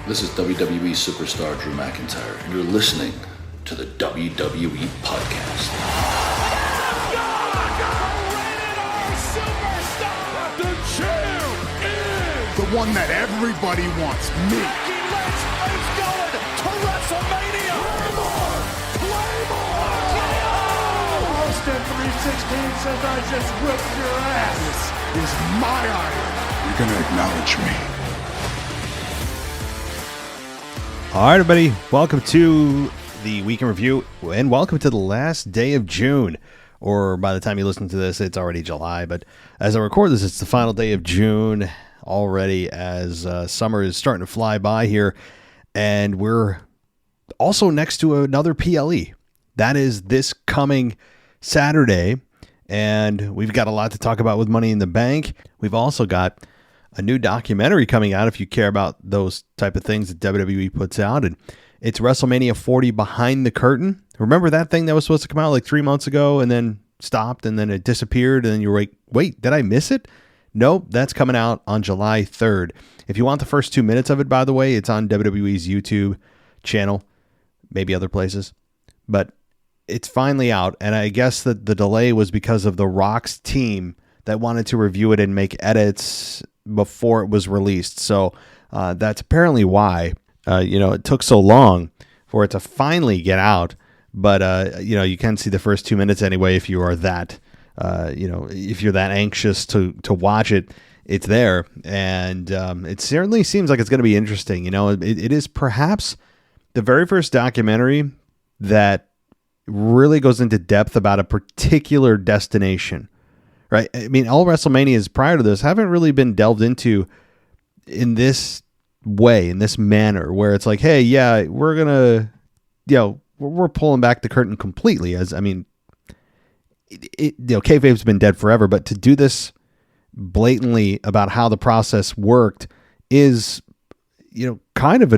This is WWE superstar Drew McIntyre, and you're listening to the WWE Podcast. The champ is the one that everybody wants, me. It's going to WrestleMania. Claymore! Austin 316 says I just whipped your ass. This is my iron. You're going to acknowledge me. All right, everybody, welcome to the Week in Review, and welcome to the last day of June, or by the time you listen to this, it's already July, but as I record this, it's the final day of June already, as summer is starting to fly by here, and we're also next to another PLE. That is this coming Saturday, and we've got a lot to talk about with Money in the Bank. We've also got a new documentary coming out, if you care about those type of things that WWE puts out, and it's WrestleMania 40 Behind the Curtain. Remember that thing that was supposed to come out like 3 months ago and then stopped and then it disappeared and then you were like, wait, did I miss it? Nope, that's coming out on July 3rd. If you want the first 2 minutes of it, by the way, it's on WWE's YouTube channel, maybe other places, but it's finally out, and I guess that the delay was because of The Rock's team that wanted to review it and make edits before it was released. So that's apparently why it took so long for it to finally get out. But you can see the first 2 minutes anyway if you are that if you're that anxious to watch it. It's there, and it certainly seems like it's going to be interesting. It is perhaps the very first documentary that really goes into depth about a particular destination. Right. I mean, all WrestleManias prior to this haven't really been delved into in this way, in this manner, where it's like, hey, yeah, we're going to, we're pulling back the curtain completely. Kayfabe's been dead forever, but to do this blatantly about how the process worked is, kind of I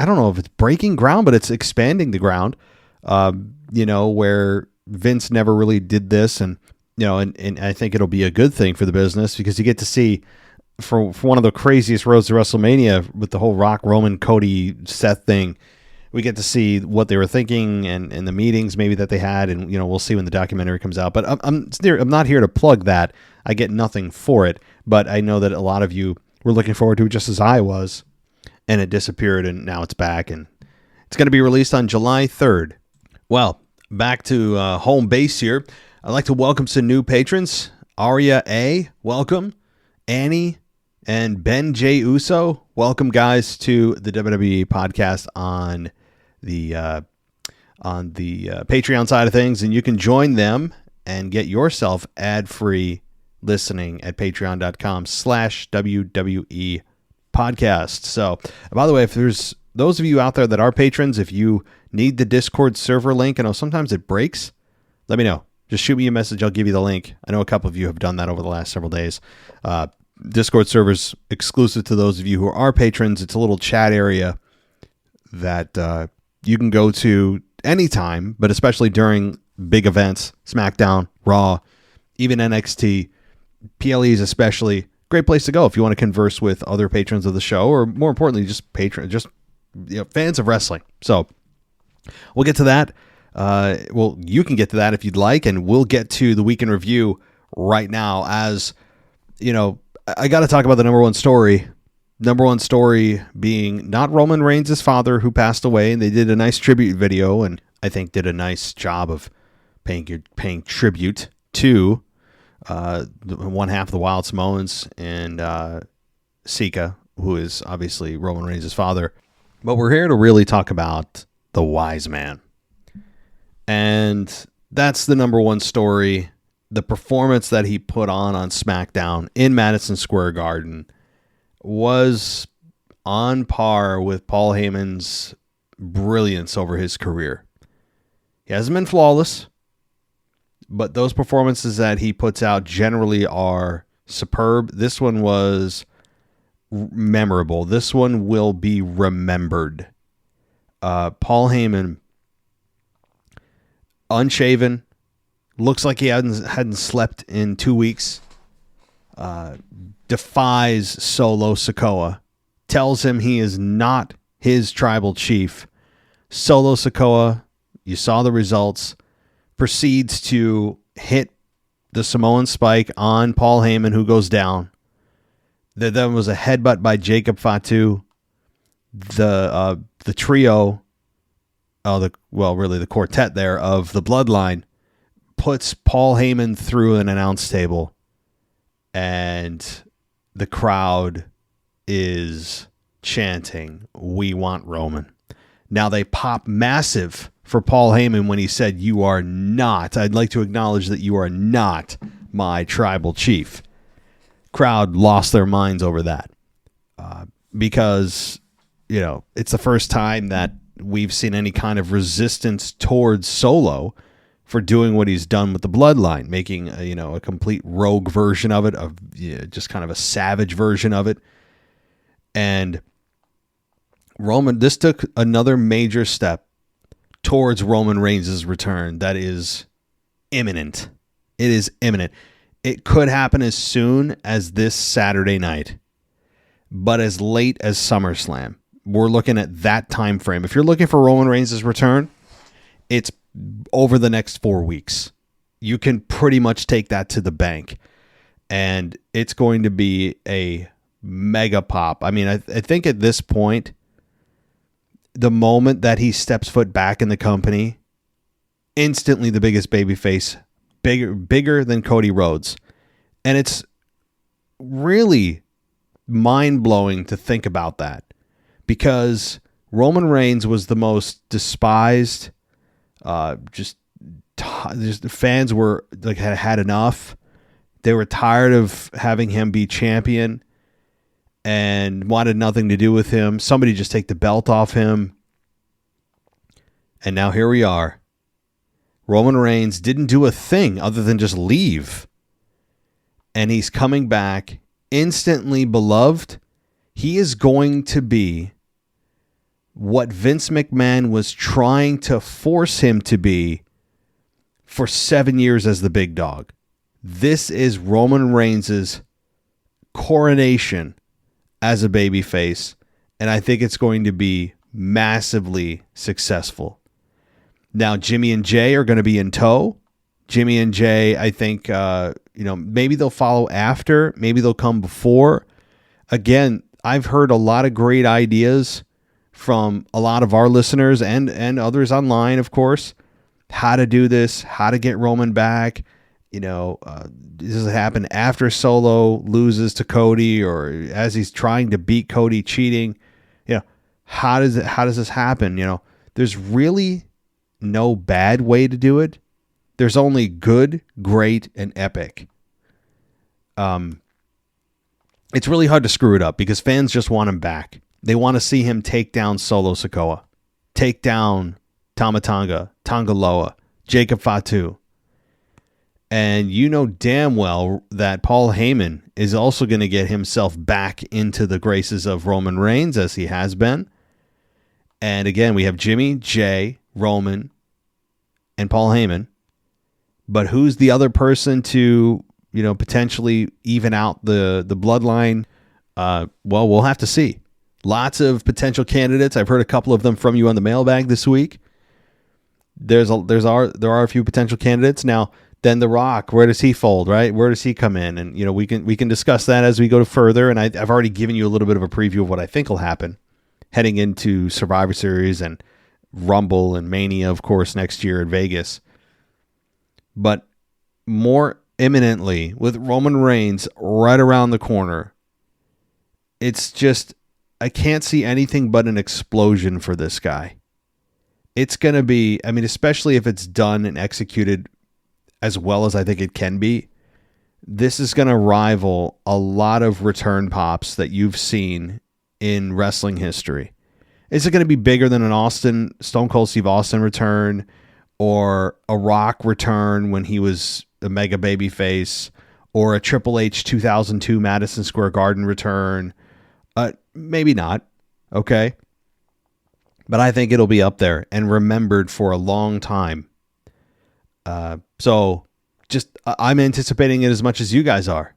don't know if it's breaking ground, but it's expanding the ground, where Vince never really did this. And I think it'll be a good thing for the business because you get to see for one of the craziest roads to WrestleMania with the whole Rock, Roman, Cody, Seth thing. We get to see what they were thinking and the meetings maybe that they had. And, we'll see when the documentary comes out, but I'm not here to plug that. I get nothing for it, but I know that a lot of you were looking forward to it just as I was, and it disappeared and now it's back and it's going to be released on July 3rd. Well, back to home base here. I'd like to welcome some new patrons. Aria A, welcome. Annie and Ben J. Uso, welcome, guys, to the WWE podcast on the Patreon side of things. And you can join them and get yourself ad-free listening at patreon.com/WWE podcast. So, by the way, if there's those of you out there that are patrons, if you need the Discord server link, I know sometimes it breaks, let me know. Just shoot me a message. I'll give you the link. I know a couple of you have done that over the last several days. Discord server's exclusive to those of you who are patrons. It's a little chat area that you can go to anytime, but especially during big events, SmackDown, Raw, even NXT, PLEs especially. Great place to go if you want to converse with other patrons of the show, or more importantly, just fans of wrestling. So we'll get to that. You can get to that if you'd like, and we'll get to the Week in Review right now. As I got to talk about the number one story. Number one story being not Roman Reigns' father, who passed away, and they did a nice tribute video, and I think did a nice job of paying tribute to one half of the Wild Samoans and Sika, who is obviously Roman Reigns' father. But we're here to really talk about the Wise Man. And that's the number one story. The performance that he put on SmackDown in Madison Square Garden was on par with Paul Heyman's brilliance over his career. He hasn't been flawless, but those performances that he puts out generally are superb. This one was memorable. This one will be remembered. Paul Heyman, unshaven, looks like he hadn't slept in 2 weeks, defies Solo Sikoa, tells him he is not his tribal chief. Solo Sikoa, you saw the results, proceeds to hit the Samoan spike on Paul Heyman, who goes down. There was a headbutt by Jacob Fatu. The trio, the quartet there of the Bloodline, puts Paul Heyman through an announce table, and the crowd is chanting, "We want Roman." Now they pop massive for Paul Heyman when he said, I'd like to acknowledge that you are not my tribal chief. Crowd lost their minds over that because, it's the first time that we've seen any kind of resistance towards Solo for doing what he's done with the Bloodline, making a complete rogue version of it, just kind of a savage version of it. And Roman, this took another major step towards Roman Reigns' return that is imminent. It is imminent. It could happen as soon as this Saturday night, but as late as SummerSlam. We're looking at that time frame. If you're looking for Roman Reigns' return, it's over the next 4 weeks. You can pretty much take that to the bank, and it's going to be a mega pop. I mean, I think at this point, the moment that he steps foot back in the company, instantly the biggest babyface, bigger than Cody Rhodes. And it's really mind-blowing to think about that, because Roman Reigns was the most despised. Just fans were like had enough. They were tired of having him be champion and wanted nothing to do with him. Somebody just take the belt off him. And now here we are. Roman Reigns didn't do a thing other than just leave. And he's coming back, instantly beloved. He is going to be what Vince McMahon was trying to force him to be for 7 years as the big dog. This is Roman Reigns' coronation as a babyface, and I think it's going to be massively successful. Now, Jimmy and Jay are going to be in tow. Jimmy and Jay, I think, maybe they'll follow after. Maybe they'll come before. Again, I've heard a lot of great ideas from a lot of our listeners and others online, of course, how to do this, how to get Roman back. Does it happen after Solo loses to Cody, or as he's trying to beat Cody cheating? How does this happen? There's really no bad way to do it. There's only good, great, and epic. It's really hard to screw it up because fans just want him back. They want to see him take down Solo Sikoa, take down Tama Tonga, Tonga Loa, Jacob Fatu. And you know damn well that Paul Heyman is also going to get himself back into the graces of Roman Reigns, as he has been. And again, we have Jimmy, Jay, Roman, and Paul Heyman. But who's the other person to, potentially even out the bloodline? We'll have to see. Lots of potential candidates. I've heard a couple of them from you on the mailbag this week. There are a few potential candidates. Now, then The Rock, where does he fold, right? Where does he come in? And we can discuss that as we go further. And I've already given you a little bit of a preview of what I think will happen heading into Survivor Series and Rumble and Mania, of course, next year in Vegas. But more imminently, with Roman Reigns right around the corner, it's just, I can't see anything but an explosion for this guy. It's going to be, especially if it's done and executed as well as I think it can be, this is going to rival a lot of return pops that you've seen in wrestling history. Is it going to be bigger than an Stone Cold Steve Austin return, or a Rock return when he was a mega baby face, or a Triple H 2002 Madison Square Garden return? Maybe not. Okay. But I think it'll be up there and remembered for a long time. So I'm anticipating it as much as you guys are.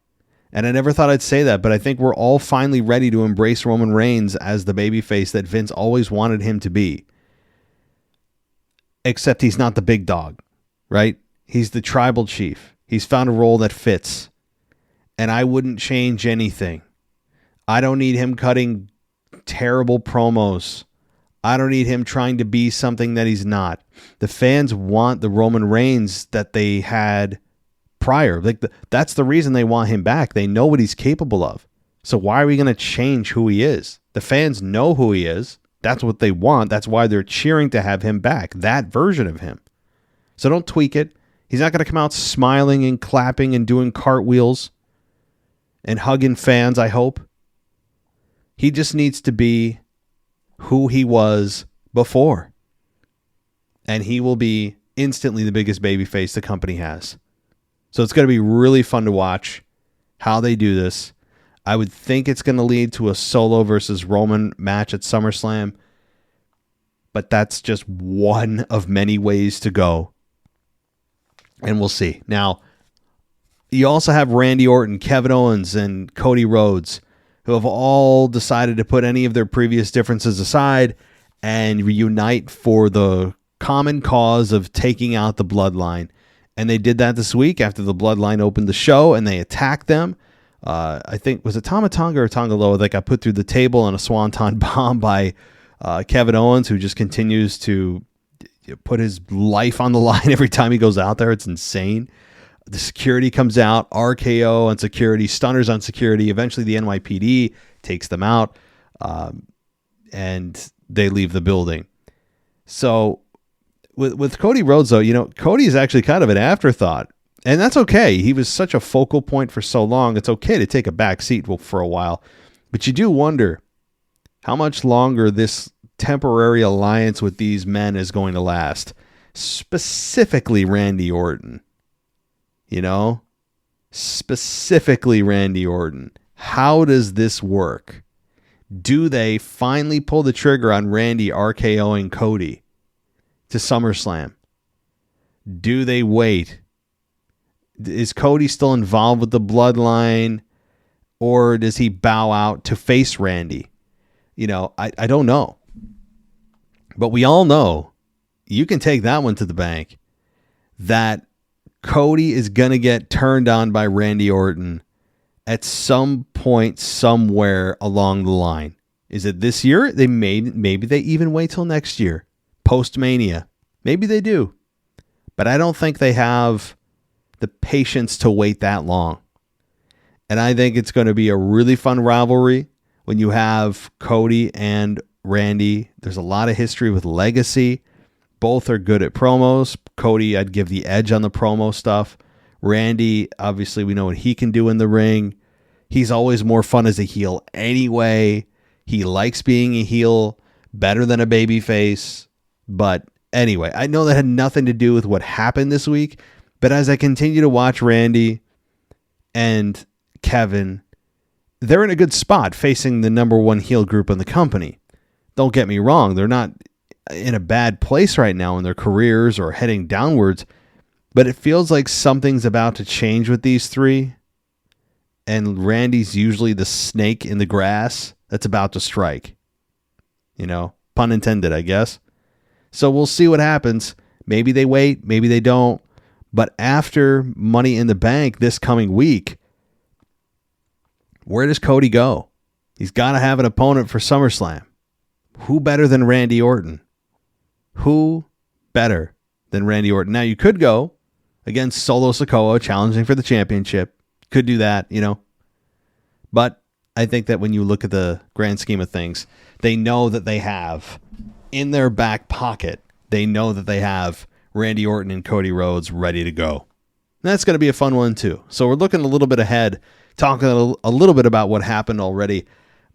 And I never thought I'd say that, but I think we're all finally ready to embrace Roman Reigns as the babyface that Vince always wanted him to be. Except he's not the big dog, right? He's the tribal chief. He's found a role that fits. And I wouldn't change anything. I don't need him cutting terrible promos. I don't need him trying to be something that he's not. The fans want the Roman Reigns that they had prior. That's the reason they want him back. They know what he's capable of. So why are we going to change who he is? The fans know who he is. That's what they want. That's why they're cheering to have him back. That version of him. So don't tweak it. He's not going to come out smiling and clapping and doing cartwheels and hugging fans, I hope. He just needs to be who he was before. And he will be instantly the biggest babyface the company has. So it's going to be really fun to watch how they do this. I would think it's going to lead to a Solo versus Roman match at SummerSlam. But that's just one of many ways to go. And we'll see. Now, you also have Randy Orton, Kevin Owens, and Cody Rhodes, who have all decided to put any of their previous differences aside and reunite for the common cause of taking out the Bloodline. And they did that this week after the Bloodline opened the show, and they attacked them. I think, was it Tama Tonga or Tonga Loa that got put through the table on a Swanton bomb by Kevin Owens, who just continues to put his life on the line every time he goes out there. It's insane. The security comes out, RKO on security, stunners on security. Eventually the NYPD takes them out, and they leave the building. So with Cody Rhodes, though, Cody is actually kind of an afterthought. And that's okay. He was such a focal point for so long. It's okay to take a back seat for a while. But you do wonder how much longer this temporary alliance with these men is going to last. Specifically Randy Orton. Specifically Randy Orton. How does this work? Do they finally pull the trigger on Randy RKOing Cody to SummerSlam? Do they wait? Is Cody still involved with the Bloodline, or does he bow out to face Randy? I don't know. But we all know, you can take that one to the bank, that Cody is going to get turned on by Randy Orton at some point somewhere along the line. Is it this year? Maybe they even wait till next year, post-Mania. Maybe they do. But I don't think they have the patience to wait that long. And I think it's going to be a really fun rivalry when you have Cody and Randy. There's a lot of history with legacy. Both are good at promos. Cody, I'd give the edge on the promo stuff. Randy, obviously, we know what he can do in the ring. He's always more fun as a heel anyway. He likes being a heel better than a babyface. But anyway, I know that had nothing to do with what happened this week. But as I continue to watch Randy and Kevin, they're in a good spot facing the number one heel group in the company. Don't get me wrong. They're not in a bad place right now in their careers or heading downwards, but it feels like something's about to change with these three. And Randy's usually the snake in the grass that's about to strike. Pun intended, I guess. So we'll see what happens. Maybe they wait, maybe they don't. But after Money in the Bank this coming week, where does Cody go? He's got to have an opponent for SummerSlam. Who better than Randy Orton? Who better than Randy Orton? Now, you could go against Solo Sikoa, challenging for the championship. Could do that, But I think that when you look at the grand scheme of things, they know that they have, in their back pocket, they know that they have Randy Orton and Cody Rhodes ready to go. And that's going to be a fun one, too. So we're looking a little bit ahead, talking a little bit about what happened already,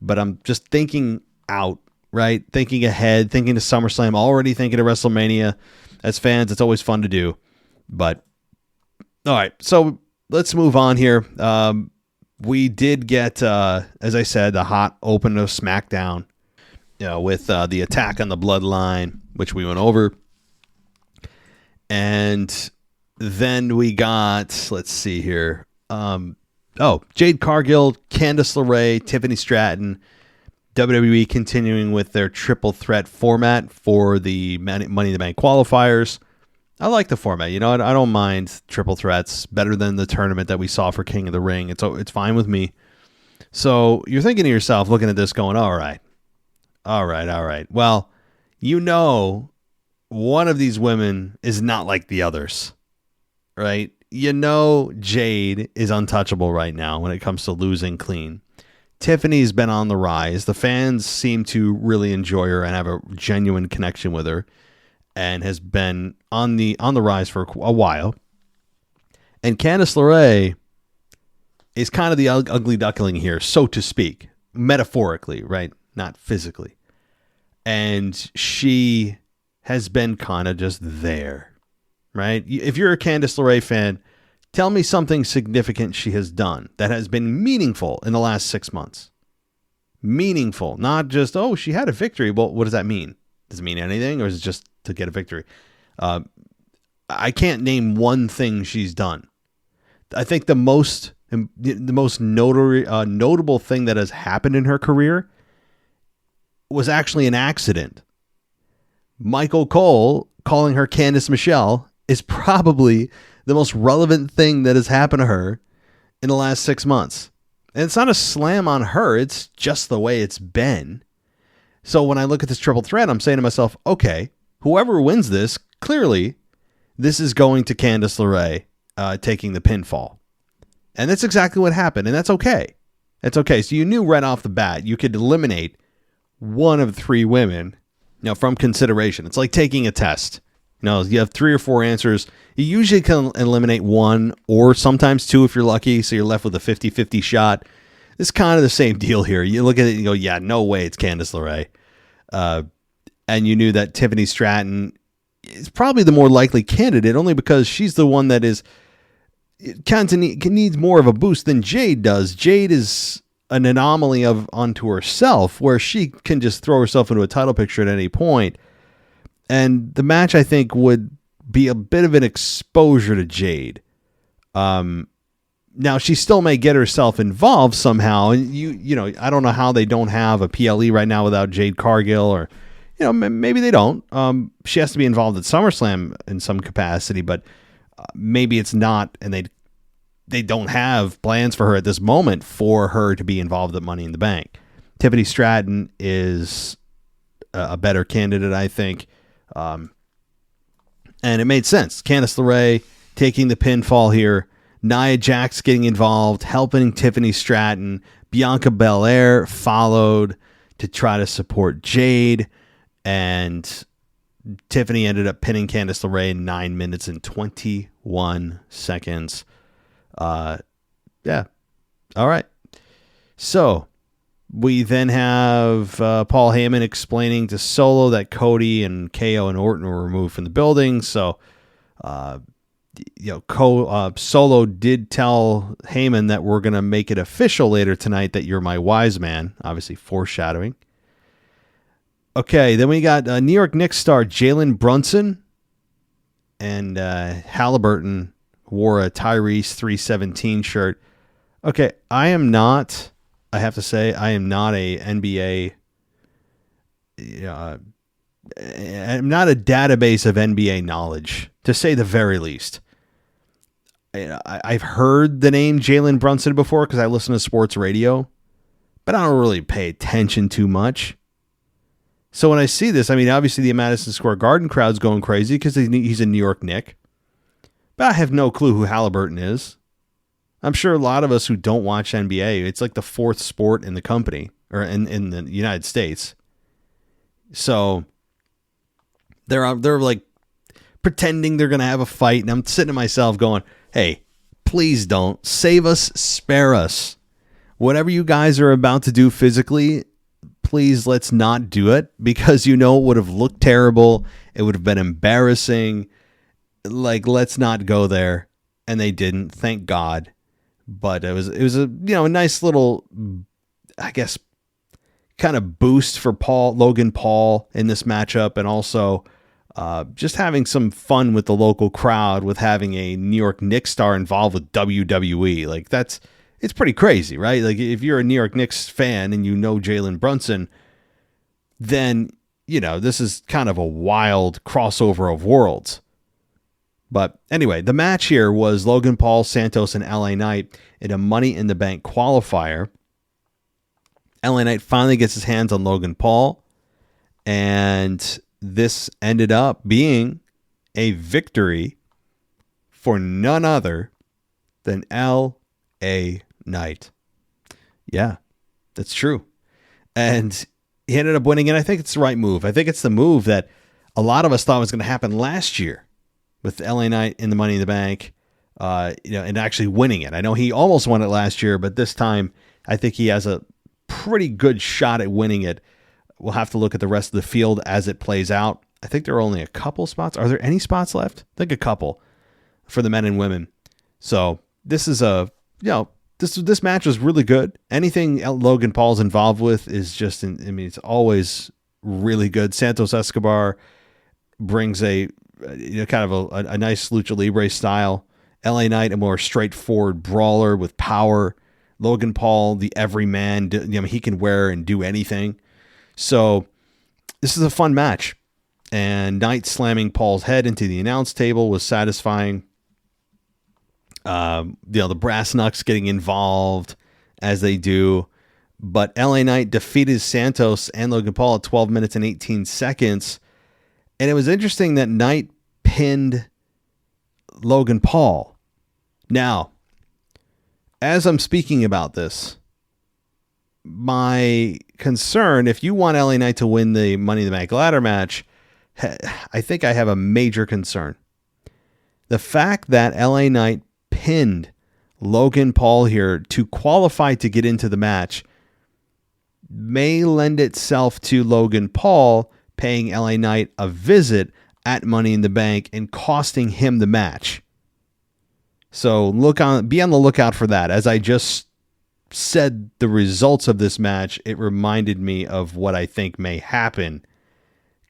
but I'm just thinking out, right? Thinking ahead, thinking to SummerSlam, already thinking to WrestleMania. As fans, it's always fun to do. But, all right, so let's move on here. We did get, as I said, the hot open of SmackDown, with the attack on the Bloodline, which we went over. And then we got, let's see here. Jade Cargill, Candice LeRae, Tiffany Stratton, WWE continuing with their triple threat format for the Money in the Bank qualifiers. I like the format. You know, I don't mind triple threats. Better than the tournament that we saw for King of the Ring. It's fine with me. So you're thinking to yourself, looking at this going, all right. Well, you know, one of these women is not like the others, right? You know, Jade is untouchable right now when it comes to losing clean. Tiffany's been on the rise. The fans seem to really enjoy her and have a genuine connection with her, and has been on the rise for a while. And Candice LeRae is kind of the ugly duckling here, so to speak, metaphorically, right? Not physically. And she has been kind of just there, right? If you're a Candice LeRae fan, tell me something significant she has done that has been meaningful in the last 6 months. Meaningful, not just, oh, she had a victory. Well, what does that mean? Does it mean anything, or is it just to get a victory? I can't name one thing she's done. I think the most notable thing that has happened in her career was actually an accident. Michael Cole calling her Candice Michelle is probably the most relevant thing that has happened to her in the last 6 months. And it's not a slam on her. It's just the way it's been. So when I look at this triple threat, I'm saying to myself, okay, whoever wins this, clearly this is going to Candice LeRae taking the pinfall. And that's exactly what happened. And that's okay. That's okay. So you knew right off the bat you could eliminate one of 3 women, from consideration. It's like taking a test. You have 3 or 4 answers. You usually can eliminate 1 or sometimes 2 if you're lucky. So you're left with a 50-50 shot. It's kind of the same deal here. You look at it and you go, yeah, no way it's Candice LeRae. And you knew that Tiffany Stratton is probably the more likely candidate, only because she's the one that needs more of a boost than Jade does. Jade is an anomaly onto herself, where she can just throw herself into a title picture at any point. And the match, I think, would be a bit of an exposure to Jade. Now, she still may get herself involved somehow. And I don't know how they don't have a PLE right now without Jade Cargill, or, maybe they don't. She has to be involved at SummerSlam in some capacity, but maybe it's not, and they don't have plans for her at this moment for her to be involved at Money in the Bank. Tiffany Stratton is a better candidate, I think. And it made sense. Candice LeRae taking the pinfall here. Nia Jax getting involved, helping Tiffany Stratton. Bianca Belair followed to try to support Jade. And Tiffany ended up pinning Candice LeRae in 9 minutes and 21 seconds. Yeah. All right. So we then have Paul Heyman explaining to Solo that Cody and KO and Orton were removed from the building. So, Solo did tell Heyman that we're going to make it official later tonight that you're my wise man. Obviously foreshadowing. Okay, then we got New York Knicks star Jalen Brunson, and Halliburton wore a Tyrese 317 shirt. Okay, I have to say, I am not a NBA, I'm not a database of NBA knowledge, to say the very least. I've heard the name Jalen Brunson before because I listen to sports radio, but I don't really pay attention too much. So when I see this, obviously the Madison Square Garden crowd's going crazy because he's a New York Knick. But I have no clue who Halliburton is. I'm sure a lot of us who don't watch NBA, it's like the 4th sport in the company, or in the United States. So they're like pretending they're going to have a fight. And I'm sitting to myself going, hey, please don't. Save us, spare us. Whatever you guys are about to do physically, please let's not do it, because it would have looked terrible. It would have been embarrassing. Like, let's not go there. And they didn't, thank God. But it was a nice little, I guess, kind of boost for Logan Paul in this matchup, and also just having some fun with the local crowd with having a New York Knicks star involved with WWE. Like, it's pretty crazy, right? Like if you're a New York Knicks fan and you know Jalen Brunson, then, this is kind of a wild crossover of worlds. But anyway, the match here was Logan Paul, Santos, and LA Knight in a Money in the Bank qualifier. LA Knight finally gets his hands on Logan Paul, and this ended up being a victory for none other than LA Knight. Yeah, that's true. And he ended up winning, and I think it's the right move. I think it's the move that a lot of us thought was going to happen last year with LA Knight in the Money in the Bank, and actually winning it. I know he almost won it last year, but this time I think he has a pretty good shot at winning it. We'll have to look at the rest of the field as it plays out. I think there are only a couple spots. Are there any spots left? I think a couple for the men and women. So this is this match was really good. Anything Logan Paul's involved with is just, it's always really good. Santos Escobar brings a kind of a nice lucha libre style. LA Knight, a more straightforward brawler with power. Logan Paul, the everyman, he can wear and do anything. So this is a fun match. And Knight slamming Paul's head into the announce table was satisfying. The brass knucks getting involved as they do. But LA Knight defeated Santos and Logan Paul at 12 minutes and 18 seconds. And it was interesting that Knight pinned Logan Paul. Now, as I'm speaking about this, my concern, if you want LA Knight to win the Money in the Bank ladder match, I think I have a major concern. The fact that LA Knight pinned Logan Paul here to qualify to get into the match may lend itself to Logan Paul paying LA Knight a visit at Money in the Bank and costing him the match. So be on the lookout for that. As I just said the results of this match, it reminded me of what I think may happen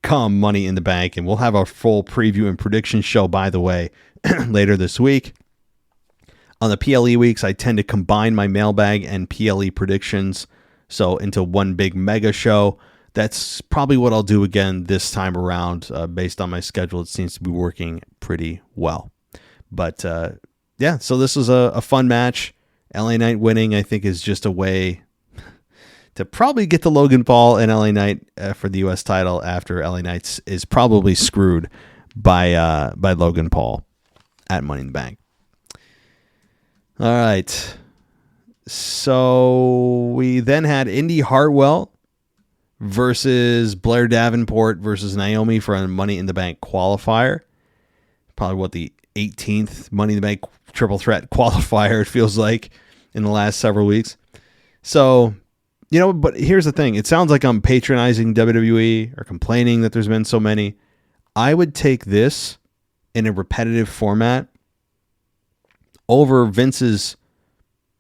come Money in the Bank. And we'll have our full preview and prediction show, by the way, later this week. On the PLE weeks, I tend to combine my mailbag and PLE predictions into one big mega show. That's probably what I'll do again this time around. Based on my schedule, it seems to be working pretty well. But so this was a fun match. LA Knight winning, I think, is just a way to probably get to Logan Paul and LA Knight for the U.S. title after LA Knight is probably screwed by Logan Paul at Money in the Bank. All right. So we then had Indy Hartwell versus Blair Davenport versus Naomi for a Money in the Bank qualifier. Probably the 18th Money in the Bank triple threat qualifier, it feels like, in the last several weeks. So, but here's the thing. It sounds like I'm patronizing WWE or complaining that there's been so many. I would take this in a repetitive format over Vince's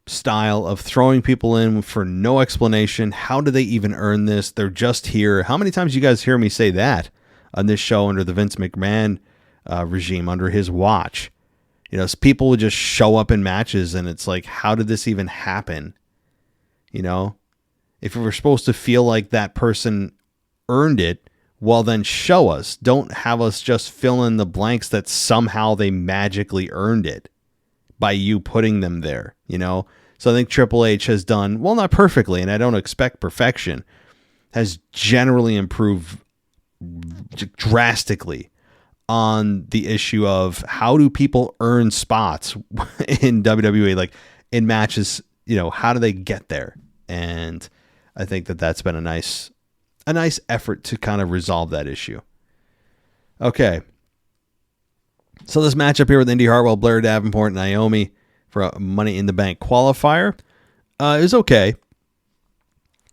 style of throwing people in for no explanation. How do they even earn this? They're just here. How many times you guys hear me say that on this show under the Vince McMahon regime, under his watch? People would just show up in matches and it's like, how did this even happen? If we're supposed to feel like that person earned it, well, then show us. Don't have us just fill in the blanks that somehow they magically earned it by you putting them there, So I think Triple H has done, well, not perfectly, and I don't expect perfection, has generally improved drastically on the issue of how do people earn spots in WWE, like in matches, how do they get there? And I think that that's been a nice effort to kind of resolve that issue. Okay. So this matchup here with Indy Hartwell, Blair Davenport, and Naomi for a Money in the Bank qualifier, it was okay.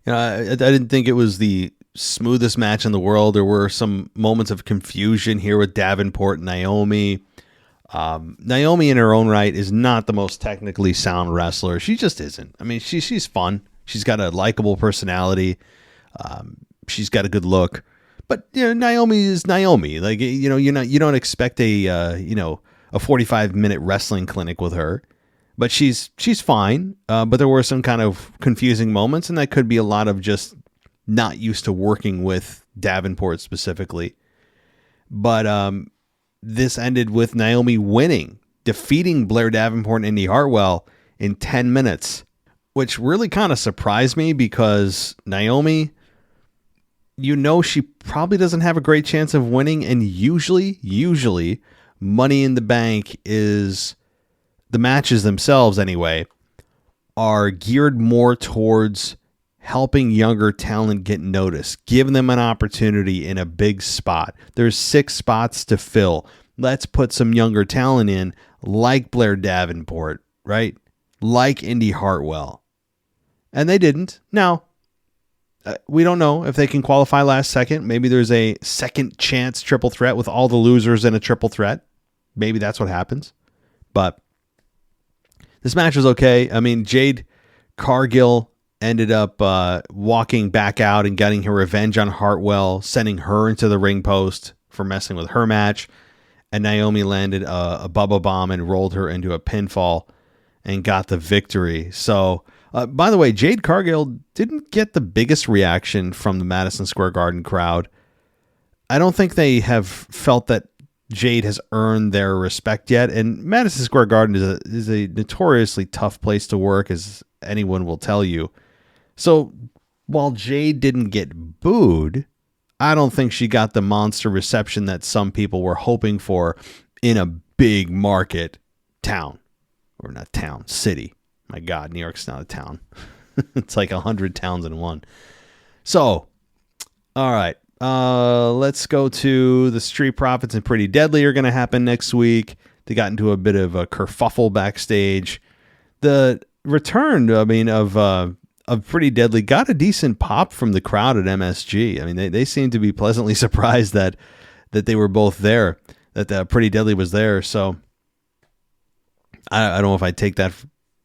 I didn't think it was the smoothest match in the world. There were some moments of confusion here with Davenport and Naomi. Naomi in her own right is not the most technically sound wrestler. She just isn't. I mean, she's fun. She's got a likable personality. She's got a good look. But Naomi is Naomi. Like you don't expect a 45-minute wrestling clinic with her. But she's fine. But there were some kind of confusing moments, and that could be a lot of just not used to working with Davenport specifically. But this ended with Naomi winning, defeating Blair Davenport and Indy Hartwell in 10 minutes, which really kind of surprised me because Naomi, she probably doesn't have a great chance of winning. And usually Money in the Bank is, the matches themselves anyway, are geared more towards helping younger talent get noticed, giving them an opportunity in a big spot. There's 6 spots to fill. Let's put some younger talent in, like Blair Davenport, right? Like Indy Hartwell. And they didn't. Now, we don't know if they can qualify last second. Maybe there's a second chance triple threat with all the losers in a triple threat. Maybe that's what happens. But this match was okay. I mean, Jade Cargill ended up walking back out and getting her revenge on Hartwell, sending her into the ring post for messing with her match. And Naomi landed a Bubba Bomb and rolled her into a pinfall and got the victory. So, by the way, Jade Cargill didn't get the biggest reaction from the Madison Square Garden crowd. I don't think they have felt that Jade has earned their respect yet. And Madison Square Garden is a notoriously tough place to work, as anyone will tell you. So while Jade didn't get booed, I don't think she got the monster reception that some people were hoping for in a big market town. Or not town, city. My God, New York's not a town. It's like 100 towns in one. So, all right. Let's go to the Street Profits and Pretty Deadly are going to happen next week. They got into a bit of a kerfuffle backstage. The return, of Pretty Deadly got a decent pop from the crowd at MSG. I mean, they seemed to be pleasantly surprised that they were both there, that Pretty Deadly was there. So I don't know if I take that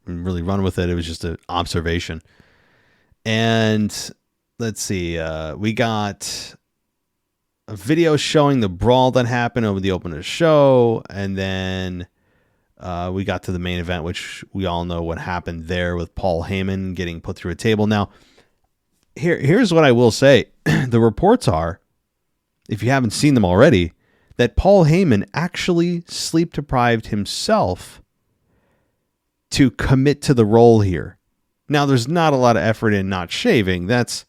and really run with it. It was just an observation. And let's see, we got a video showing the brawl that happened over the opener show, and then we got to the main event, which we all know what happened there with Paul Heyman getting put through a table. Now, here's what I will say. The reports are, if you haven't seen them already, that Paul Heyman actually sleep deprived himself to commit to the role here. Now, there's not a lot of effort in not shaving. As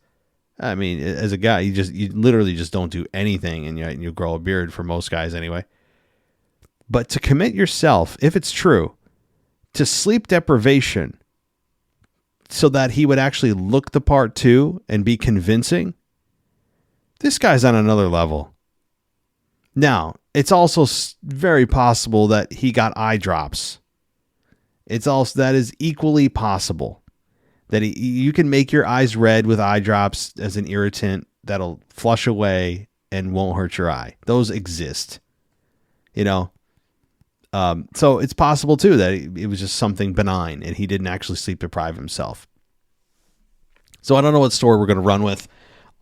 a guy, you literally just don't do anything, and you grow a beard for most guys anyway. But to commit yourself, if it's true, to sleep deprivation so that he would actually look the part too and be convincing, this guy's on another level. Now, it's also very possible that he got eye drops. That is equally possible. That you can make your eyes red with eye drops as an irritant that'll flush away and won't hurt your eye. Those exist. So it's possible too that it was just something benign and he didn't actually sleep deprive himself. So I don't know what story we're going to run with.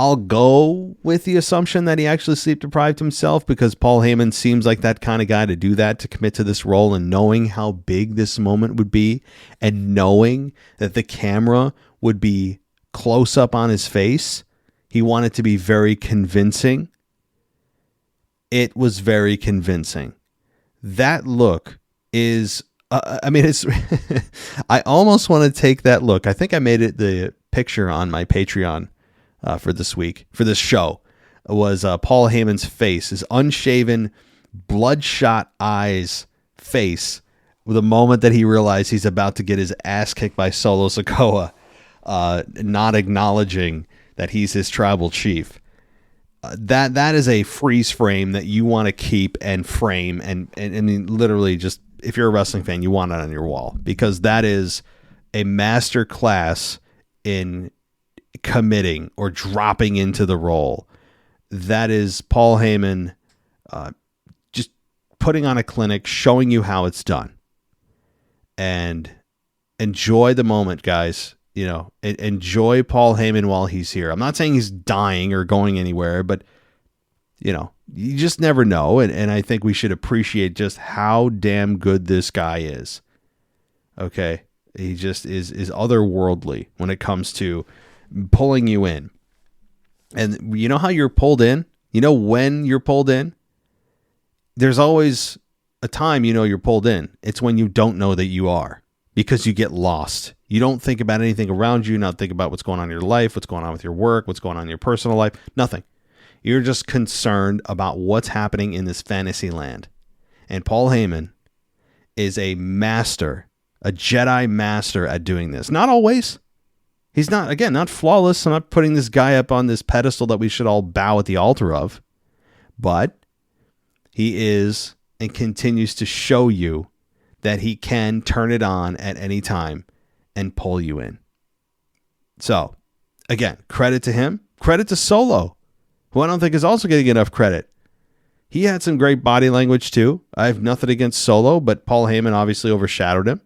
I'll go with the assumption that he actually sleep deprived himself, because Paul Heyman seems like that kind of guy to do that, to commit to this role, and knowing how big this moment would be and knowing that the camera would be close up on his face, he wanted to be very convincing. It was very convincing. That look is, it's, I almost want to take that look. I think I made it the picture on my Patreon for this week, for this show, was Paul Heyman's face, his unshaven, bloodshot eyes face, with a moment that he realized he's about to get his ass kicked by Solo Sikoa, not acknowledging that he's his tribal chief. That is a freeze frame that you want to keep and frame, and literally, just if you're a wrestling fan, you want it on your wall, because that is a master class in committing or dropping into the role. That is Paul Heyman just putting on a clinic, showing you how it's done. And enjoy the moment, guys. Enjoy Paul Heyman while he's here. I'm not saying he's dying or going anywhere, but you just never know. And I think we should appreciate just how damn good this guy is. Okay. He just is otherworldly when it comes to pulling you in. And you know how you're pulled in? You know when you're pulled in? There's always a time you know you're pulled in. It's when you don't know that you are, because you get lost. You don't think about anything around you, not think about what's going on in your life, what's going on with your work, what's going on in your personal life, nothing. You're just concerned about what's happening in this fantasy land. And Paul Heyman is a master, a Jedi master at doing this. Not always. He's not, again, not flawless. I'm not putting this guy up on this pedestal that we should all bow at the altar of. But he is and continues to show you that he can turn it on at any time and pull you in. So, again, credit to him. Credit to Solo, who I don't think is also getting enough credit. He had some great body language too. I have nothing against Solo, but Paul Heyman obviously overshadowed him.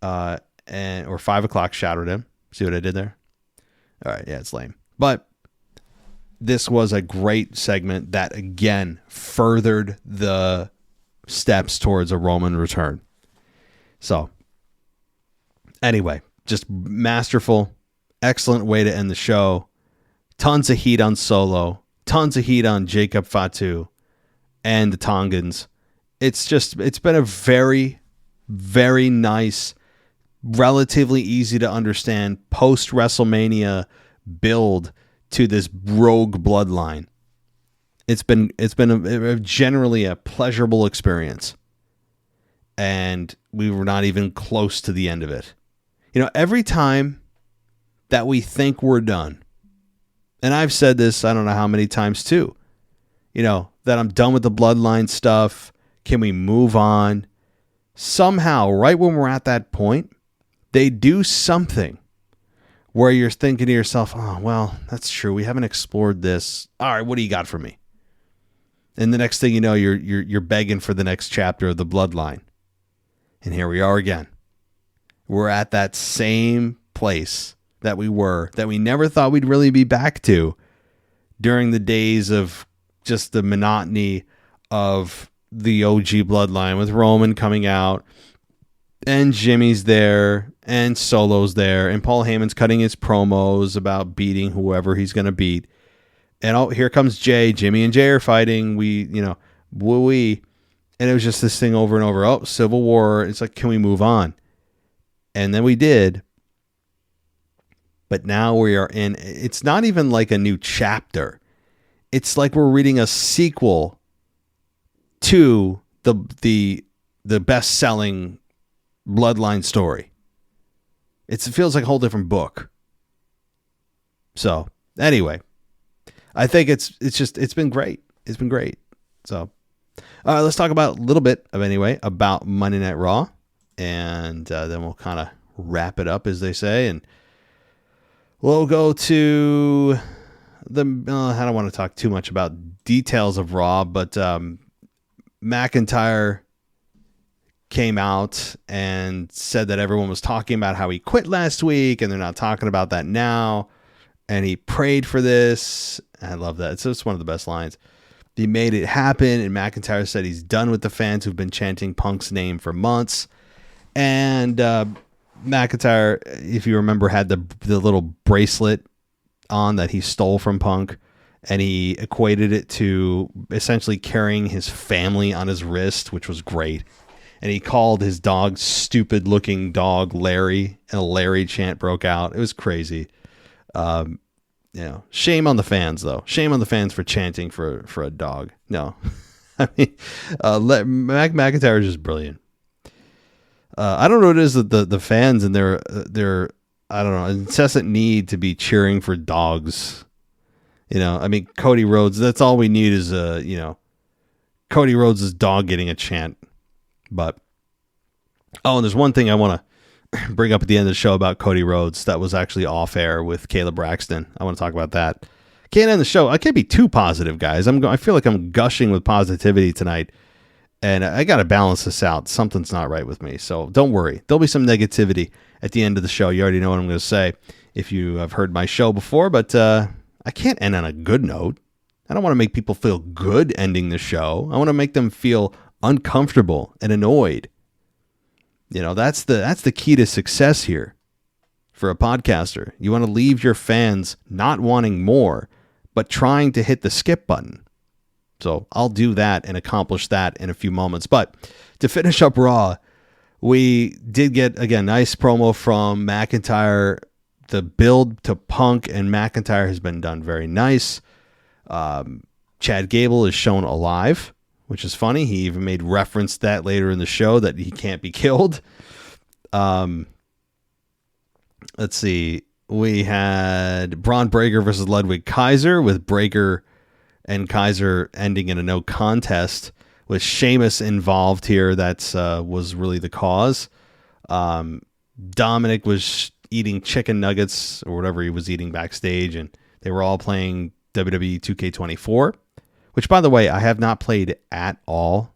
Or 5 o'clock shadowed him. See what I did there? All right, yeah, it's lame. But this was a great segment that, again, furthered the steps towards a Roman return. So, anyway, just masterful, excellent way to end the show. Tons of heat on Solo, tons of heat on Jacob Fatu and the Tongans. It's been a very, very nice, relatively easy to understand post WrestleMania build to this rogue bloodline. It's been generally a pleasurable experience, and we were not even close to the end of it. You know, every time that we think we're done, and I've said this I don't know how many times too, you know, that I'm done with the bloodline stuff. Can we move on? Somehow, right when we're at that point, they do something where you're thinking to yourself, oh, well, that's true. We haven't explored this. All right, what do you got for me? And the next thing you know, you're begging for the next chapter of the bloodline. And here we are again. We're at that same place that we were, that we never thought we'd really be back to during the days of just the monotony of the OG bloodline, with Roman coming out and Jimmy's there and Solo's there and Paul Heyman's cutting his promos about beating whoever he's going to beat. And oh, here comes Jay. Jimmy and Jay are fighting. Woo-wee. And it was just this thing over and over. Oh, Civil War. It's like, can we move on? And then we did. But now we are in, it's not even like a new chapter. It's like we're reading a sequel to the best-selling bloodline story. It feels like a whole different book. So, anyway, I think it's been great. It's been great. So, let's talk about a little bit about Monday Night Raw, and then we'll kind of wrap it up, as they say, and we'll go to I don't want to talk too much about details of Raw, but McIntyre came out and said that everyone was talking about how he quit last week, and they're not talking about that now. And he prayed for this. I love that. It's one of the best lines. He made it happen, and McIntyre said he's done with the fans who've been chanting Punk's name for months. And McIntyre, if you remember, had the little bracelet on that he stole from Punk, and he equated it to essentially carrying his family on his wrist, which was great. And he called his dog stupid-looking dog Larry, and a Larry chant broke out. It was crazy. Shame on the fans, though. Shame on the fans for chanting for a dog. No, I mean, McIntyre is just brilliant. I don't know what it is that the fans and their I don't know, incessant need to be cheering for dogs. You know, I mean, Cody Rhodes. That's all we need is Cody Rhodes' dog getting a chant. But and there's one thing I want to bring up at the end of the show about Cody Rhodes that was actually off air with Caleb Braxton. I want to talk about that. Can't end the show. I can't be too positive, guys. I feel like I'm gushing with positivity tonight, and I got to balance this out. Something's not right with me, so don't worry. There'll be some negativity at the end of the show. You already know what I'm going to say if you have heard my show before, but I can't end on a good note. I don't want to make people feel good ending the show. I want to make them feel uncomfortable and annoyed. That's the key to success here for a podcaster. You want to leave your fans not wanting more, but trying to hit the skip button. So I'll do that and accomplish that in a few moments. But to finish up Raw, we did get, again, nice promo from McIntyre. The build to Punk and McIntyre has been done very nice. Chad Gable is shown alive, which is funny. He even made reference to that later in the show that he can't be killed. Let's see. We had Braun Breaker versus Ludwig Kaiser, with Breaker and Kaiser ending in a no contest, with Sheamus involved here. That was really the cause. Dominic was eating chicken nuggets or whatever he was eating backstage, and they were all playing WWE 2K24, which, by the way, I have not played at all.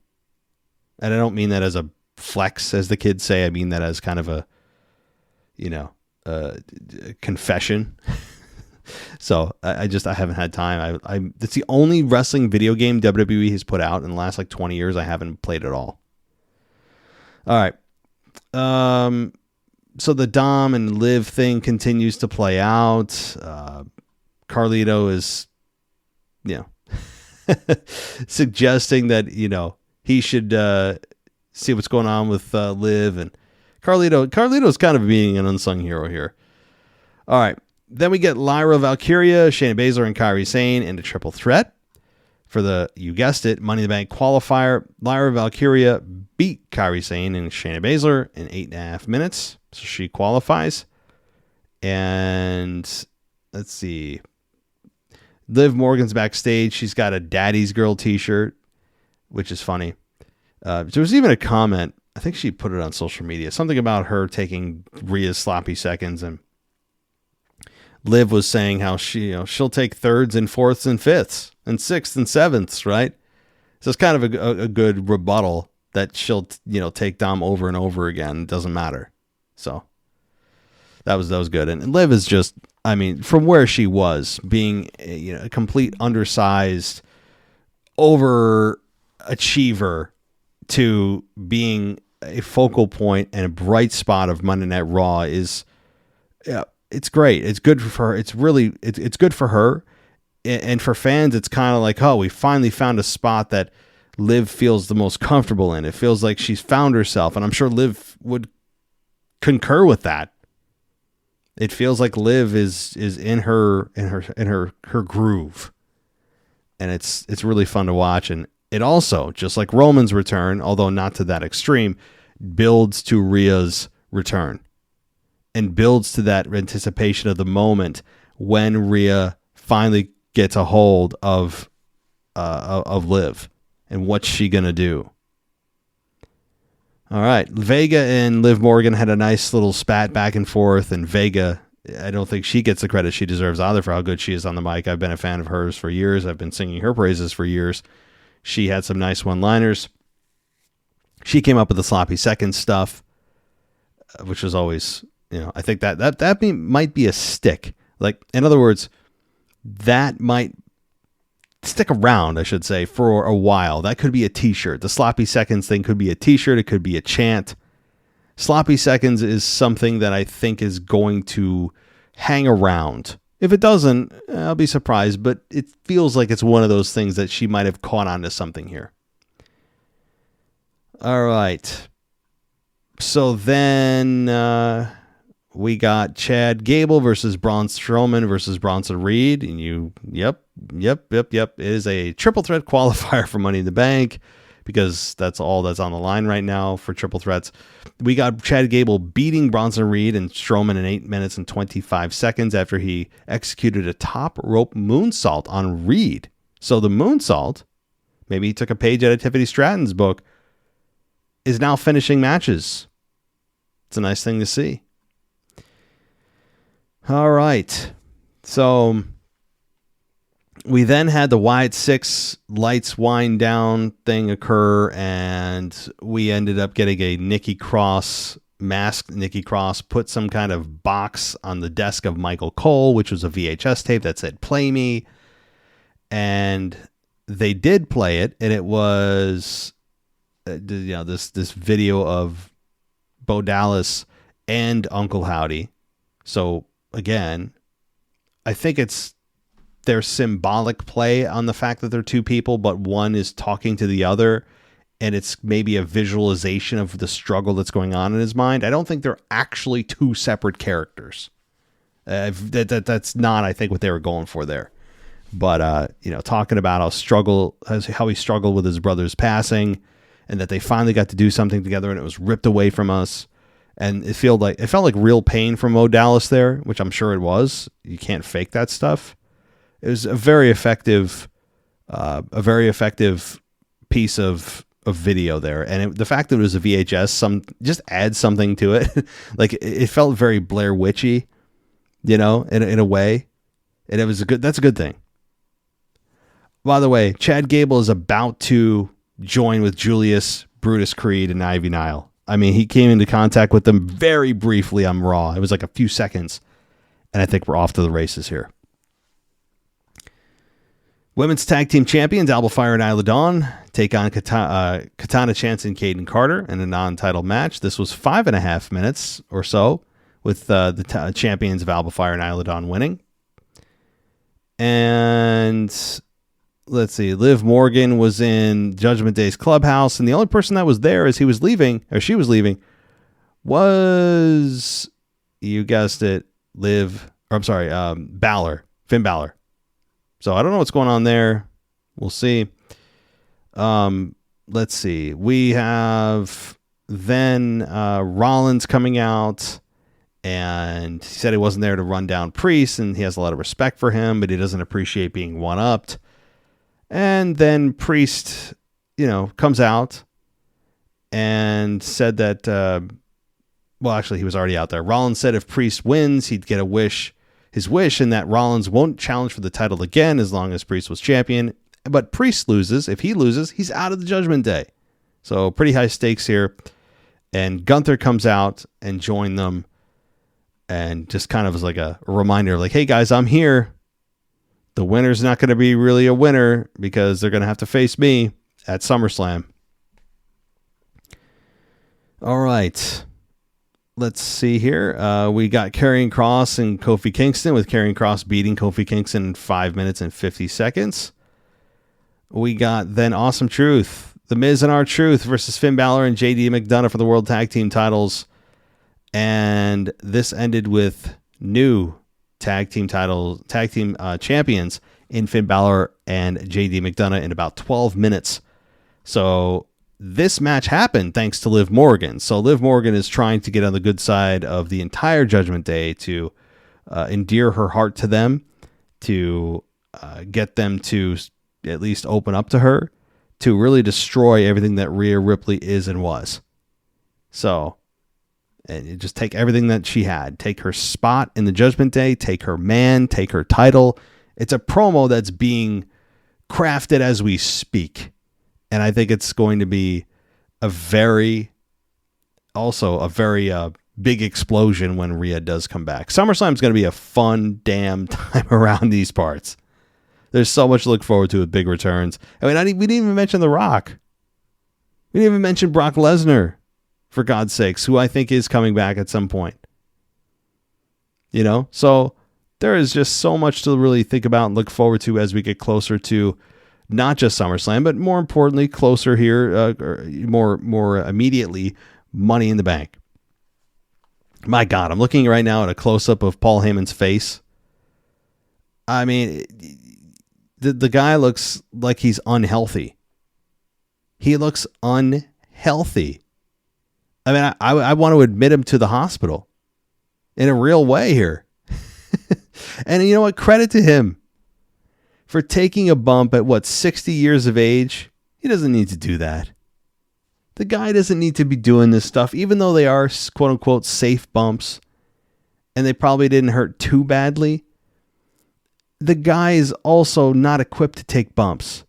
And I don't mean that as a flex, as the kids say. I mean that as kind of a, confession. So I haven't had time. It's the only wrestling video game WWE has put out in the last 20 years. I haven't played at all. All right. So the Dom and Liv thing continues to play out. Carlito is, suggesting that, he should see what's going on with Liv, and Carlito's kind of being an unsung hero here. All right. Then we get Lyra Valkyria, Shayna Baszler, and Kairi Sane in a triple threat for the, you guessed it, Money in the Bank qualifier. Lyra Valkyria beat Kairi Sane and Shayna Baszler in 8.5 minutes. So she qualifies. And let's see. Liv Morgan's backstage. She's got a Daddy's Girl t-shirt, which is funny. There was even a comment. I think she put it on social media. Something about her taking Rhea's sloppy seconds, and Liv was saying how she'll take thirds and fourths and fifths and sixths and sevenths, right? So it's kind of a good rebuttal that she'll take Dom over and over again. It doesn't matter. So that was good. And Liv is just, from where she was, being a complete undersized overachiever to being a focal point and a bright spot of Monday Night Raw is, it's great. It's good for her. It's good for her. And for fans, it's kind of like, oh, we finally found a spot that Liv feels the most comfortable in. It feels like she's found herself. And I'm sure Liv would concur with that. It feels like Liv is in her groove. And it's really fun to watch. And it also, just like Roman's return, although not to that extreme, builds to Rhea's return. And builds to that anticipation of the moment when Rhea finally gets a hold of Liv, and what's she gonna do? All right, Vega and Liv Morgan had a nice little spat back and forth, and Vega, I don't think she gets the credit she deserves either for how good she is on the mic. I've been a fan of hers for years. I've been singing her praises for years. She had some nice one-liners. She came up with the sloppy second stuff, which was always. I think that might be a stick. Like, in other words, that might stick around, I should say, for a while. That could be a t-shirt. The sloppy seconds thing could be a t-shirt. It could be a chant. Sloppy seconds is something that I think is going to hang around. If it doesn't, I'll be surprised, but it feels like it's one of those things that she might have caught on to something here. All right. So then, we got Chad Gable versus Braun Strowman versus Bronson Reed. And yep. It is a triple threat qualifier for Money in the Bank, because that's all that's on the line right now for triple threats. We got Chad Gable beating Bronson Reed and Strowman in 8 minutes and 25 seconds after he executed a top rope moonsault on Reed. So the moonsault, maybe he took a page out of Tiffany Stratton's book, is now finishing matches. It's a nice thing to see. All right. So we then had the Wyatt Sicks lights wind down thing occur, and we ended up getting a Nikki Cross, masked Nikki Cross, put some kind of box on the desk of Michael Cole, which was a VHS tape that said "Play Me." And they did play it, and it was this video of Bo Dallas and Uncle Howdy. So again, I think it's their symbolic play on the fact that they're two people, but one is talking to the other, and it's maybe a visualization of the struggle that's going on in his mind. I don't think they're actually two separate characters. That's not, I think, what they were going for there. But, talking about how he struggled with his brother's passing, and that they finally got to do something together, and it was ripped away from us. And it felt like real pain from Mo Dallas there, which I'm sure it was. You can't fake that stuff. It was a very effective piece of video there. And the fact that it was a VHS, just adds something to it. Like, it felt very Blair Witchy, in a way. And that's a good thing. By the way, Chad Gable is about to join with Julius, Brutus Creed, and Ivy Nile. I mean, he came into contact with them very briefly on Raw. It was like a few seconds. And I think we're off to the races here. Women's Tag Team Champions Alba Fire and Isla Dawn take on Katana Chance and Kaden Carter in a non-title match. This was 5.5 minutes or so, with the champions of Alba Fire and Isla Dawn winning. And let's see, Liv Morgan was in Judgment Day's clubhouse, and the only person that was there as she was leaving, was, you guessed it, Balor, Finn Balor. So I don't know what's going on there. We'll see. Let's see. We have then Rollins coming out, and he said he wasn't there to run down Priest, and he has a lot of respect for him, but he doesn't appreciate being one-upped. And then Priest, comes out and said that, he was already out there. Rollins said if Priest wins, he'd get his wish, and that Rollins won't challenge for the title again as long as Priest was champion. But Priest loses. If he loses, he's out of the Judgment Day. So pretty high stakes here. And Gunther comes out and joined them, and just kind of was like a reminder, like, hey guys, I'm here. The winner's not going to be really a winner because they're going to have to face me at SummerSlam. All right. Let's see here. We got Karrion Kross and Kofi Kingston, with Karrion Kross beating Kofi Kingston in 5 minutes and 50 seconds. We got then Awesome Truth, The Miz and R-Truth versus Finn Balor and JD McDonough for the World Tag Team titles. And this ended with new tag team champions in Finn Balor and JD McDonough in about 12 minutes. So this match happened thanks to Liv Morgan. So Liv Morgan is trying to get on the good side of the entire Judgment Day to endear her heart to them, to get them to at least open up to her, to really destroy everything that Rhea Ripley is and was. So, and you just take everything that she had, take her spot in the Judgment Day, take her man, take her title. It's a promo that's being crafted as we speak. And I think it's going to be a very big explosion when Rhea does come back. SummerSlam is going to be a fun damn time around these parts. There's so much to look forward to with big returns. I mean, we didn't even mention The Rock. We didn't even mention Brock Lesnar, for God's sakes, who I think is coming back at some point. So there is just so much to really think about and look forward to as we get closer to not just SummerSlam, but more importantly, closer here, more immediately, Money in the Bank. My God, I'm looking right now at a close-up of Paul Heyman's face. I mean, the guy looks like he's unhealthy. He looks unhealthy. I mean, I want to admit him to the hospital in a real way here. And you know what? Credit to him for taking a bump at 60 years of age. He doesn't need to do that. The guy doesn't need to be doing this stuff, even though they are quote unquote safe bumps and they probably didn't hurt too badly. The guy is also not equipped to take bumps.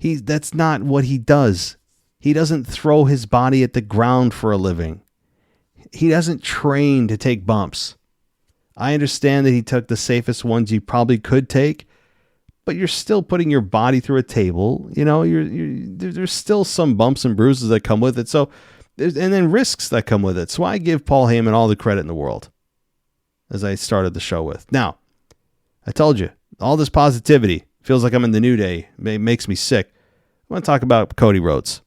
That's not what he does. He doesn't throw his body at the ground for a living. He doesn't train to take bumps. I understand that he took the safest ones you probably could take, but you're still putting your body through a table. There's still some bumps and bruises that come with it. So and then risks that come with it. So I give Paul Heyman all the credit in the world, as I started the show with. Now, I told you, all this positivity feels like I'm in the New Day. It makes me sick. I want to talk about Cody Rhodes.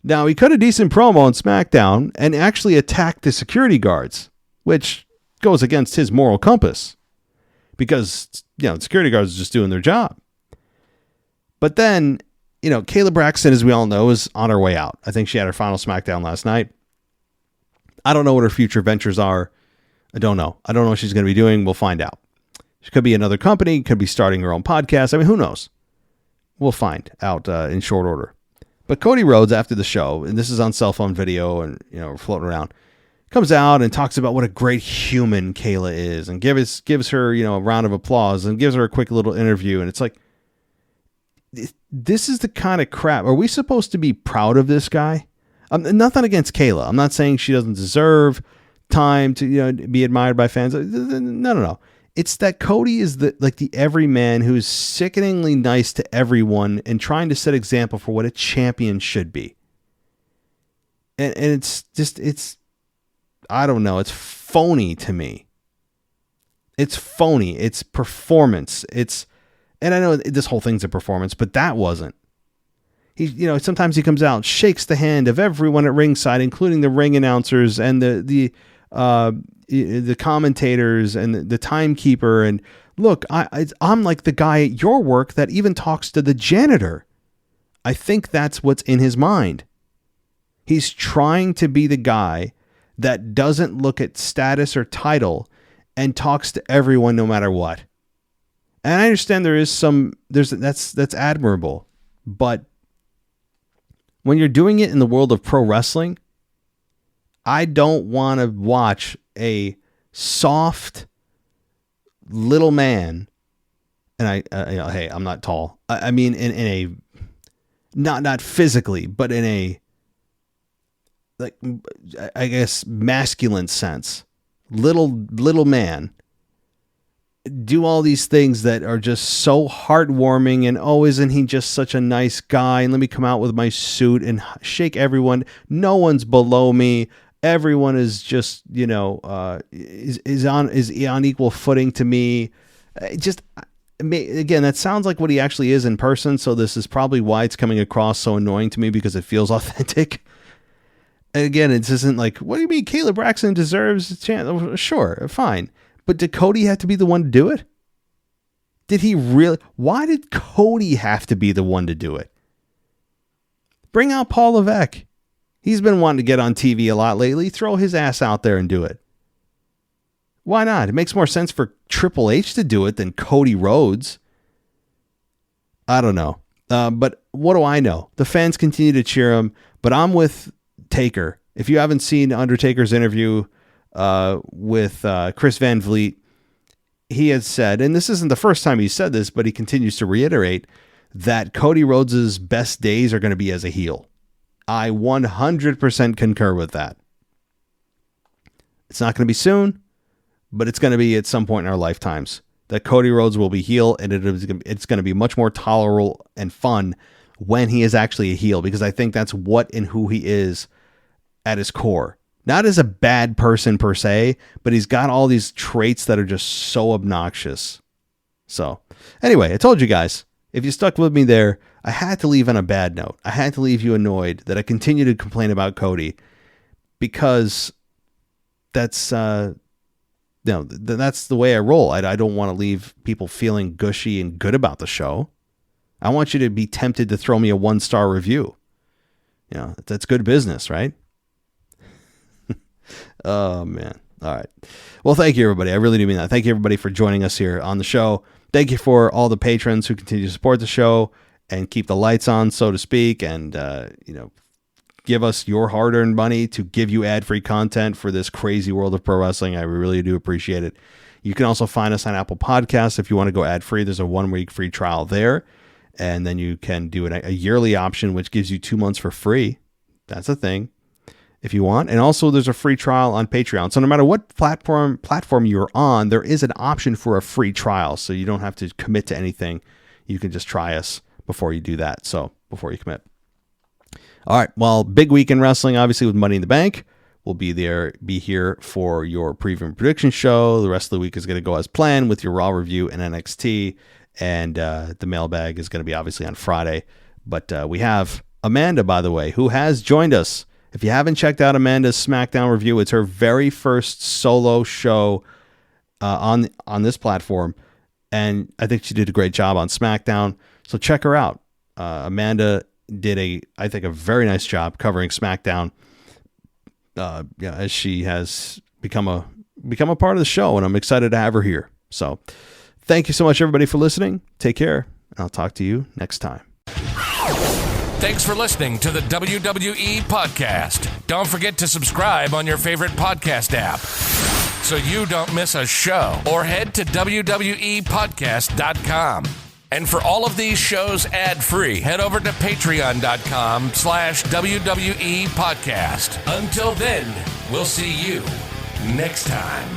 Now, he cut a decent promo on SmackDown and actually attacked the security guards, which goes against his moral compass because, the security guards are just doing their job. But then, Kayla Braxton, as we all know, is on her way out. I think she had her final SmackDown last night. I don't know what her future ventures are. I don't know what she's going to be doing. We'll find out. She could be another company, could be starting her own podcast. I mean, who knows? We'll find out in short order. But Cody Rhodes, after the show, and this is on cell phone video and, we're floating around, comes out and talks about what a great human Kayla is and gives her, a round of applause and gives her a quick little interview. And it's like, this is the kind of crap. Are we supposed to be proud of this guy? Nothing against Kayla. I'm not saying she doesn't deserve time to, be admired by fans. No. It's that Cody is the everyman who's sickeningly nice to everyone and trying to set example for what a champion should be. And it's I don't know. It's phony to me. It's phony. It's performance. And I know this whole thing's a performance, but that wasn't. He, sometimes he comes out, shakes the hand of everyone at ringside, including the ring announcers and the commentators and the timekeeper. And look, I'm like the guy at your work that even talks to the janitor. I think that's what's in his mind. He's trying to be the guy that doesn't look at status or title and talks to everyone no matter what. And I understand that's admirable, but when you're doing it in the world of pro wrestling, I don't want to watch a soft little man. And hey, I'm not tall. I mean, in a, not physically, but in a, I guess, masculine sense, little man do all these things that are just so heartwarming and isn't he just such a nice guy, and let me come out with my suit and shake everyone. No one's below me. Everyone is just, is on equal footing to me. Again, that sounds like what he actually is in person. So this is probably why it's coming across so annoying to me, because it feels authentic. And again, it isn't like, what do you mean Kayla Braxton deserves a chance? Sure, fine. But did Cody have to be the one to do it? Did he really? Why did Cody have to be the one to do it? Bring out Paul Levesque. He's been wanting to get on TV a lot lately. Throw his ass out there and do it. Why not? It makes more sense for Triple H to do it than Cody Rhodes. I don't know. But what do I know? The fans continue to cheer him, but I'm with Taker. If you haven't seen Undertaker's interview with Chris Van Vliet, he has said, and this isn't the first time he said this, but he continues to reiterate that Cody Rhodes' best days are going to be as a heel. I 100% concur with that. It's not going to be soon, but it's going to be at some point in our lifetimes that Cody Rhodes will be heel, and it's going to be much more tolerable and fun when he is actually a heel, because I think that's what and who he is at his core. Not as a bad person per se, but he's got all these traits that are just so obnoxious. So anyway, I told you guys, if you stuck with me there, I had to leave on a bad note. I had to leave you annoyed that I continue to complain about Cody, because that's, that's the way I roll. I don't want to leave people feeling gushy and good about the show. I want you to be tempted to throw me a 1-star review. That's good business, right? Oh, man. All right. Well, thank you, everybody. I really do mean that. Thank you, everybody, for joining us here on the show. Thank you for all the patrons who continue to support the show and keep the lights on, so to speak, and, give us your hard-earned money to give you ad-free content for this crazy world of pro wrestling. I really do appreciate it. You can also find us on Apple Podcasts. If you want to go ad-free, there's a 1-week free trial there. And then you can do a yearly option, which gives you 2 months for free. That's a thing if you want. And also there's a free trial on Patreon. So no matter what platform you're on, there is an option for a free trial. So you don't have to commit to anything. You can just try us before you do that. So before you commit. All right. Well, big week in wrestling, obviously, with Money in the Bank. We'll be here for your preview and prediction show. The rest of the week is going to go as planned with your Raw review and NXT. And the mailbag is going to be obviously on Friday. But we have Amanda, by the way, who has joined us. If you haven't checked out Amanda's SmackDown review, it's her very first solo show on this platform. And I think she did a great job on SmackDown. So check her out. Amanda did I think a very nice job covering SmackDown. As she has become a part of the show, and I'm excited to have her here. So thank you so much, everybody, for listening. Take care, and I'll talk to you next time. Thanks for listening to the WWE Podcast. Don't forget to subscribe on your favorite podcast app so you don't miss a show, or head to WWEpodcast.com. And for all of these shows ad-free, head over to patreon.com/WWE Podcast. Until then, we'll see you next time.